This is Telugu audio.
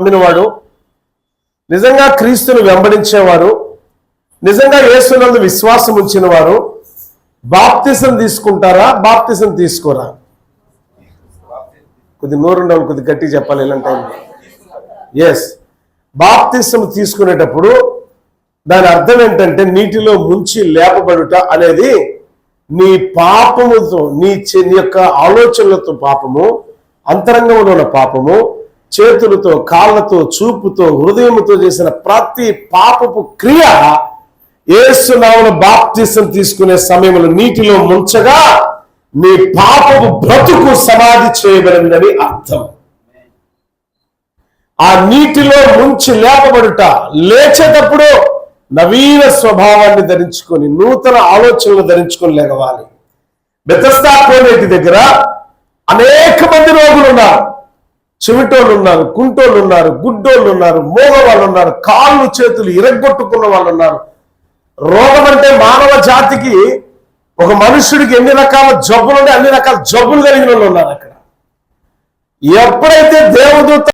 నమ్మినవాడు, నిజంగా క్రీస్తును వెంబడించేవారు, నిజంగా యేసునందు విశ్వాసం ఉంచిన వారు బాప్తిసం తీసుకుంటారా, బాప్తిసం తీసుకోరా? కొద్ది నోరుండవు, కొద్ది గట్టి చెప్పాలి ఇలాంటి. ఎస్, బాప్తిసం తీసుకునేటప్పుడు దాని అర్థం ఏంటంటే నీటిలో ముంచి లేపబడుట అనేది నీ పాపముతో, నీ యొక్క ఆలోచనలతో పాపము, అంతరంగంలో ఉన్న పాపము, చేతులతో, కాళ్ళతో, చూపుతో, హృదయముతో చేసిన ప్రతి పాపపు క్రియ యేసు నామమున బాప్తిసం తీసుకునే సమయంలో నీటిలో ముంచగా నీ పాపపు బ్రతుకు సమాధి చేయబడిందని అర్థం. ఆ నీటిలో ముంచి లేపబడుట, లేచేటప్పుడు నవీన స్వభావాన్ని ధరించుకొని, నూతన ఆలోచనలు ధరించుకొని లేవాలి. బెతస్దా కోనేటి దగ్గర అనేక మంది రోగులు ఉన్నారు. చెవిటోళ్ళు ఉన్నారు, కుంటోళ్ళు ఉన్నారు, గుడ్డోళ్ళు ఉన్నారు, మోగవాళ్ళు ఉన్నారు, కాళ్ళు చేతులు ఇరగొట్టుకున్న వాళ్ళు ఉన్నారు. రోగం అంటే మానవ జాతికి, ఒక మనుషుడికి ఎన్ని రకాల జబ్బులు ఉంటే అన్ని రకాల జబ్బులు కలిగిన వాళ్ళు ఉన్నారు అక్కడ. ఎప్పుడైతే దేవదూత